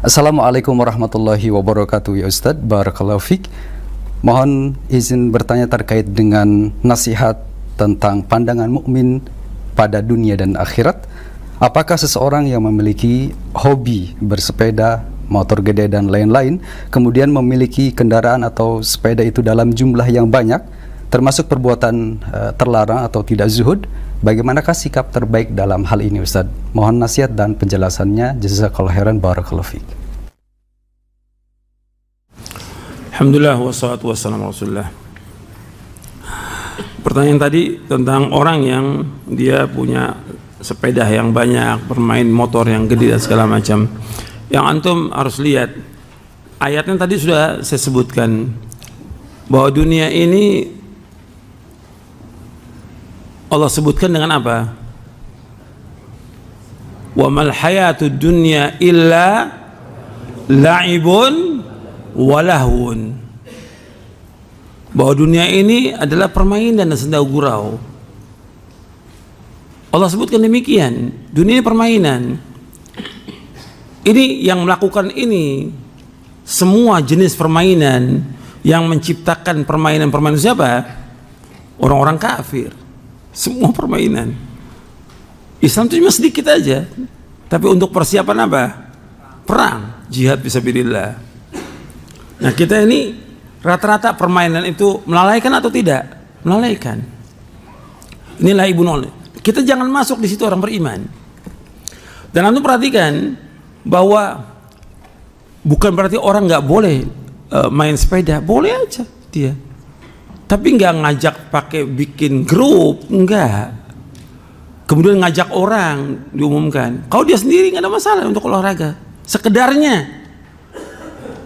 Assalamualaikum warahmatullahi wabarakatuh ya Ustadz, barakallahu fiik. Mohon izin bertanya terkait dengan nasihat tentang pandangan mukmin pada dunia dan akhirat. Apakah seseorang yang memiliki hobi bersepeda, motor gede dan lain-lain, kemudian memiliki kendaraan atau sepeda itu dalam jumlah yang banyak, termasuk perbuatan terlarang atau tidak zuhud, bagaimanakah sikap terbaik dalam hal ini Ustadz? Mohon nasihat dan penjelasannya. Jazakallahu khairan, barakallahu fiik. Alhamdulillah wassalatu wassalamu rasulullah. Pertanyaan tadi tentang orang yang dia punya sepeda yang banyak, bermain motor yang gede dan segala macam. Yang antum harus lihat, ayatnya tadi sudah saya sebutkan bahwa dunia ini Allah sebutkan dengan apa? Wa mal hayatud dunya illa la'ibun walahun. Bahwa dunia ini adalah permainan dan senda gurau. Allah sebutkan demikian. Dunia ini permainan. Ini yang melakukan ini, semua jenis permainan yang menciptakan permainan-permainan siapa? Orang-orang kafir. Semua permainan. Islam itu cuma sedikit aja, tapi untuk persiapan apa? Perang, jihad fisabilillah. Nah, kita ini rata-rata permainan itu melalaikan atau tidak? Melalaikan. Inilah ibu nol. Kita jangan masuk di situ orang beriman. Dan antum perhatikan bahwa bukan berarti orang nggak boleh main sepeda, boleh aja dia. Tapi nggak ngajak pakai bikin grup, enggak. Kemudian ngajak orang diumumkan. Kalau dia sendiri nggak ada masalah untuk olahraga, sekedarnya.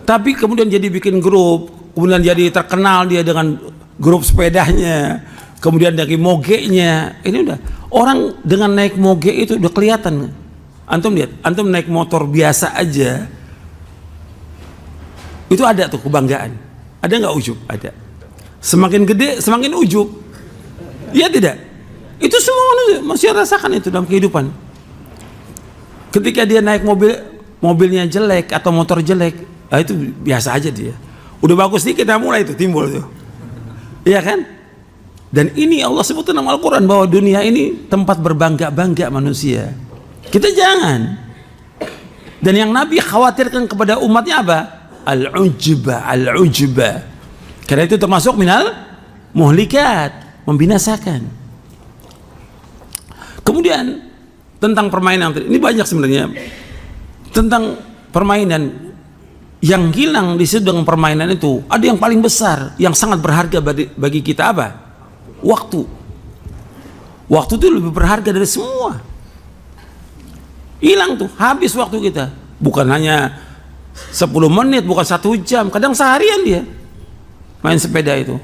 Tapi kemudian jadi bikin grup, kemudian jadi terkenal dia dengan grup sepedanya, kemudian dari mogeknya. Ini udah orang dengan naik moge itu udah kelihatan. Antum lihat, antum naik motor biasa aja, itu ada tuh kebanggaan. Ada nggak ujub? Ada. Semakin gede, semakin ujub. Iya tidak? Itu semua manusia rasakan itu dalam kehidupan. Ketika dia naik mobilnya jelek atau motor jelek, itu biasa aja dia. Udah bagus nih kita mulai itu timbul tuh. Iya kan? Dan ini Allah sebutkan dalam Al-Quran bahwa dunia ini tempat berbangga-bangga manusia. Kita jangan. Dan yang Nabi khawatirkan kepada umatnya apa? Al-ujba, al-ujba. Karena itu termasuk minal muhlikat, membinasakan. Kemudian tentang permainan, ini banyak sebenarnya tentang permainan. Yang hilang di situ dengan permainan itu ada yang paling besar, yang sangat berharga bagi kita apa? Waktu. Waktu itu lebih berharga dari semua. Hilang tuh, habis waktu kita. Bukan hanya 10 menit, bukan 1 jam, kadang seharian dia main sepeda itu.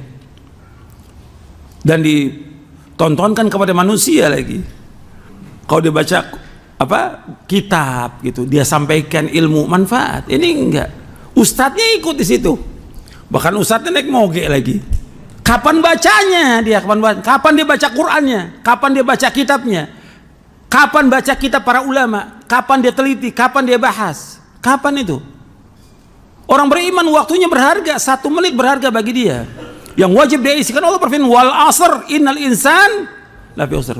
Dan ditontonkan kepada manusia lagi. Kalau dia baca apa kitab gitu, dia sampaikan ilmu manfaat. Ini enggak. Ustadznya ikut di situ. Bahkan ustadznya naik moge lagi. Kapan bacanya dia? Kapan dia baca Qur'annya? Kapan dia baca kitabnya? Kapan baca kitab para ulama? Kapan dia teliti? Kapan dia bahas? Kapan itu? Orang beriman waktunya berharga. 1 menit berharga bagi dia. Yang wajib dia isikan, Allah berfirman, wal asr innal insan lafi khusr.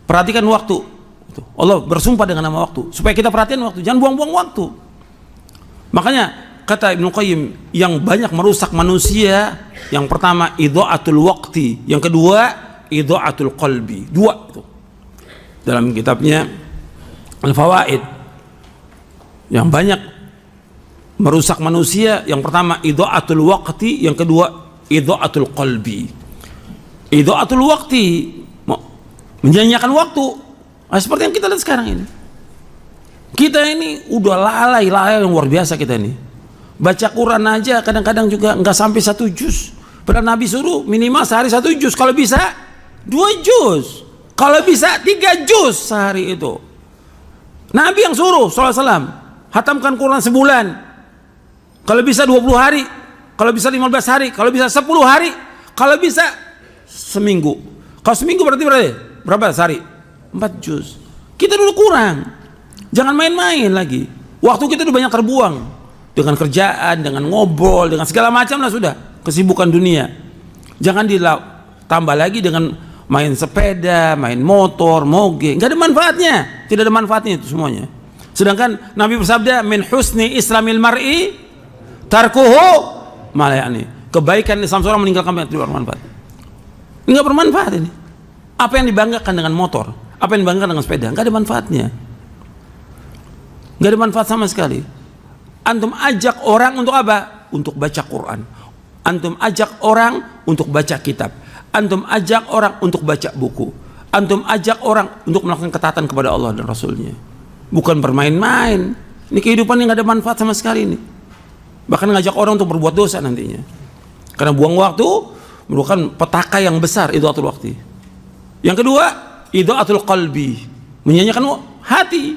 Perhatikan waktu. Allah bersumpah dengan nama waktu. Supaya kita perhatikan waktu. Jangan buang-buang waktu. Makanya kata Ibnu Qayyim, yang banyak merusak manusia, yang pertama idha'atul waqti, yang kedua idha'atul qalbi. 2 itu. Dalam kitabnya Al-Fawaid, yang banyak merusak manusia, yang pertama idha'atul waqti, yang kedua idha'atul qalbi. Idha'atul waqti, menyanyiakan waktu. Nah, seperti yang kita lihat sekarang ini. Kita ini udah lalai yang luar biasa kita ini. Baca Quran aja kadang-kadang juga nggak sampai 1 juz. Padahal Nabi suruh minimal sehari 1 juz. Kalau bisa 2 juz. Kalau bisa 3 juz sehari itu. Nabi yang suruh SAW hatamkan Quran sebulan. Kalau bisa 20 hari. Kalau bisa 15 hari. Kalau bisa 10 hari. Kalau bisa seminggu. Kalau seminggu berarti berapa sehari? 4 juz. Kita dulu kurang. Jangan main-main lagi. Waktu kita udah banyak terbuang dengan kerjaan, dengan ngobrol, dengan segala macam lah sudah kesibukan dunia. Jangan ditambah lagi dengan main sepeda, main motor, moge, nggak ada manfaatnya, tidak ada manfaatnya itu semuanya. Sedangkan Nabi bersabda, min husni islamil mar'i tarkuhu malayani. Kebaikan Islam seorang meninggalkan yang tidak bermanfaat. Ini nggak bermanfaat ini. Apa yang dibanggakan dengan motor? Apa yang dibanggakan dengan sepeda? Nggak ada manfaatnya. Nggak ada manfaat sama sekali. Antum ajak orang untuk apa? Untuk baca Quran. Antum ajak orang untuk baca kitab. Antum ajak orang untuk baca buku. Antum ajak orang untuk melakukan ketaatan kepada Allah dan Rasulnya. Bukan bermain-main. Ini kehidupan yang nggak ada manfaat sama sekali ini. Bahkan ngajak orang untuk berbuat dosa nantinya. Karena buang waktu merupakan petaka yang besar, idaatul waktu. Yang kedua, idaatul qalbi, menyanyikan hati.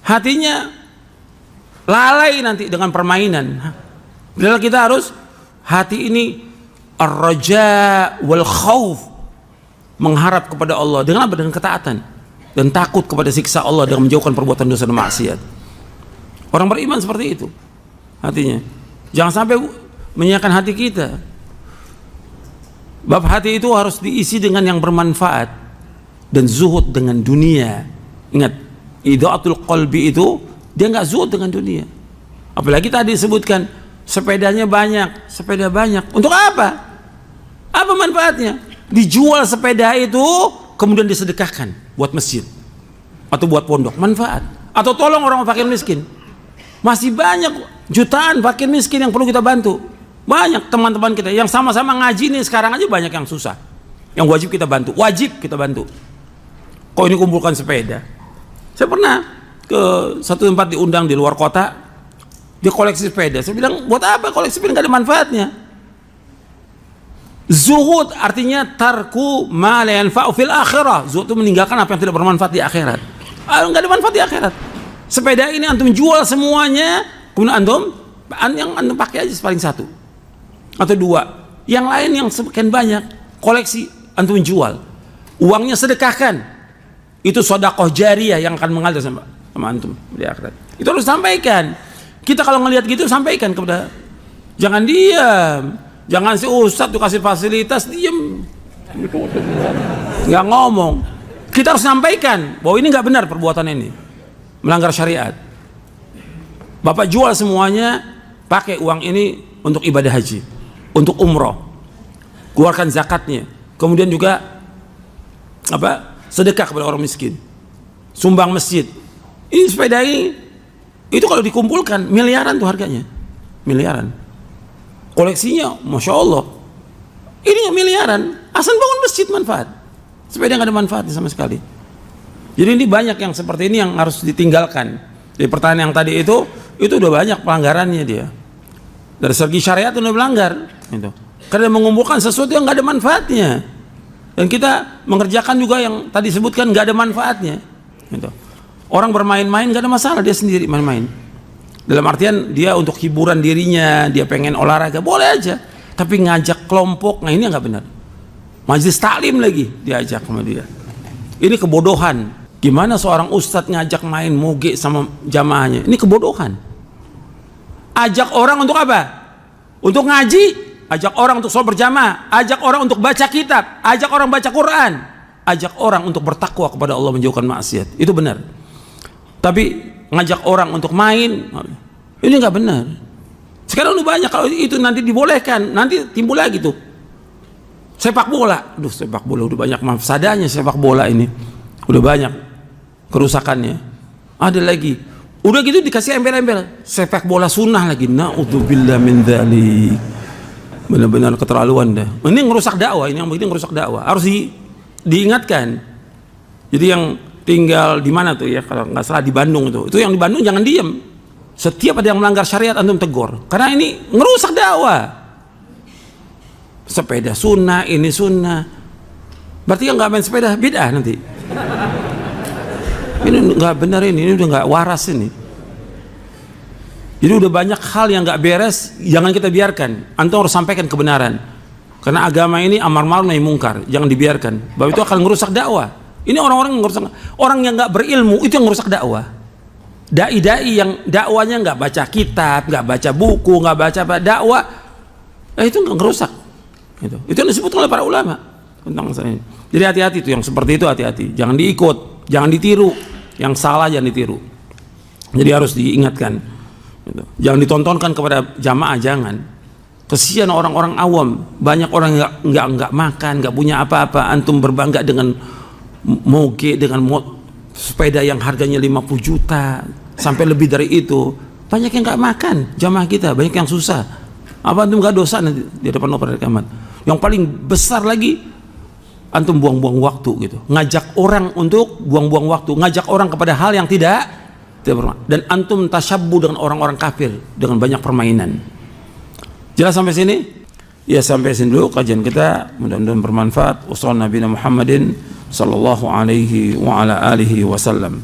Hatinya lalai nanti dengan permainan. Padahal kita harus hati ini ar-raja wal khauf, mengharap kepada Allah dengan apa? Dengan ketaatan dan takut kepada siksa Allah dengan menjauhkan perbuatan dosa dan maksiat. Orang beriman seperti itu hatinya. Jangan sampai menyanyikan hati kita. Bab hati itu harus diisi dengan yang bermanfaat dan zuhud dengan dunia. Ingat, idaatul qalbi itu dia nggak zuhud dengan dunia. Apalagi tadi disebutkan sepedanya banyak, sepeda banyak. Untuk apa? Apa manfaatnya? Dijual sepeda itu kemudian disedekahkan buat masjid atau buat pondok, manfaat. Atau tolong orang fakir miskin. Masih banyak jutaan fakir miskin yang perlu kita bantu. Banyak teman-teman kita yang sama-sama ngaji nih sekarang aja banyak yang susah. Yang wajib kita bantu, wajib kita bantu. Kok ini kumpulkan sepeda? Saya pernah ke satu tempat diundang di luar kota, dia koleksi sepeda. Saya bilang, buat apa koleksi sepeda? Nggak ada manfaatnya. Zuhud artinya tarku ma la yanfa'u fil akhirah. Zuhud itu meninggalkan apa yang tidak bermanfaat di akhirat. Nggak ada manfaat di akhirat. Sepeda ini antum jual semuanya, kemudian yang antum pakai aja paling satu atau dua. Yang lain yang sekian banyak koleksi antum jual. Uangnya sedekahkan. Itu sedekah jariyah yang akan mengalir sama antum di akhirat. Itu harus sampaikan. Kita kalau ngelihat gitu sampaikan kepada, jangan diam. Jangan si ustadz tuh kasih fasilitas diam. Nggak ngomong. Kita harus sampaikan bahwa ini nggak benar perbuatan ini, melanggar syariat. Bapak jual semuanya, pakai uang ini untuk ibadah haji, untuk umroh, keluarkan zakatnya, kemudian juga sedekah kepada orang miskin, sumbang masjid. Ini sepeda ini, itu kalau dikumpulkan miliaran tuh harganya, miliaran. Koleksinya, masya Allah, ini miliaran. Asal bangun masjid manfaat, sepeda nggak ada manfaatnya sama sekali. Jadi ini banyak yang seperti ini yang harus ditinggalkan. Di pertanyaan yang tadi itu udah banyak pelanggarannya dia. Dari segi syariat udah melanggar, gitu. Karena mengumpulkan sesuatu yang nggak ada manfaatnya. Dan kita mengerjakan juga yang tadi sebutkan nggak ada manfaatnya, gitu. Orang bermain-main nggak ada masalah, dia sendiri main-main. Dalam artian dia untuk hiburan dirinya, dia pengen olahraga, boleh aja. Tapi ngajak kelompok, nah ini nggak benar. Majelis taklim lagi diajak sama dia. Ini kebodohan. Gimana seorang ustadz ngajak main moge sama jamaahnya? Ini kebodohan. Ajak orang untuk apa? Untuk ngaji, ajak orang untuk sholat berjamaah, ajak orang untuk baca kitab, ajak orang baca Quran, ajak orang untuk bertakwa kepada Allah, menjauhkan maksiat. Itu benar. Tapi ngajak orang untuk main, ini nggak benar. Sekarang udah banyak, kalau itu nanti dibolehkan, nanti timbul lagi tuh sepak bola. Aduh, sepak bola udah banyak mafsadahnya. Sepak bola ini udah banyak kerusakannya. Ada lagi, udah gitu dikasih embel-embel sepak bola sunnah lagi. Na'udzubillah min dzalik. Benar-benar keterlaluan dah. Ini ngerusak dakwah, ini yang begini ngerusak dakwah. Harus diingatkan. Jadi yang tinggal di mana tuh ya, kalau nggak salah di Bandung itu yang di Bandung jangan diem. Setiap ada yang melanggar syariat antum tegur, karena ini ngerusak dakwah. Sepeda sunnah, ini sunnah, berarti yang nggak main sepeda bid'ah nanti. Ini nggak benar, ini udah nggak waras ini. Jadi udah banyak hal yang nggak beres, jangan kita biarkan. Antum harus sampaikan kebenaran, karena agama ini amar ma'ruf nahi mungkar, jangan dibiarkan. Bahwa itu akan ngerusak dakwah. Ini orang-orang yang ngerusak, orang yang nggak berilmu itu yang ngerusak dakwah. dai-dai yang dakwanya nggak baca kitab, nggak baca buku, nggak baca apa dakwah, itu nggak ngerusak. Itu yang disebut oleh para ulama tentang masalah ini. Jadi hati-hati tuh yang seperti itu, hati-hati, jangan diikut, jangan ditiru, yang salah jangan ditiru. Jadi harus diingatkan, jangan ditontonkan kepada jamaah, jangan. Kesian orang-orang awam, banyak orang nggak makan, nggak punya apa-apa. Antum berbangga dengan moge, dengan sepeda yang harganya 50 juta sampai lebih dari itu. Banyak yang nggak makan, jamaah kita banyak yang susah. Apa antum nggak dosa nanti di depan Allah pada kiamat? Yang paling besar lagi, antum buang-buang waktu gitu, ngajak orang untuk buang-buang waktu, ngajak orang kepada hal yang tidak bermakna. Dan antum tasyabbu dengan orang-orang kafir dengan banyak permainan. Jelas sampai sini? Ya, sampai sini dulu kajian kita, mudah-mudahan bermanfaat. Wassallallahu Nabi Muhammadin sallallahu alaihi wa ala alihi wasallam.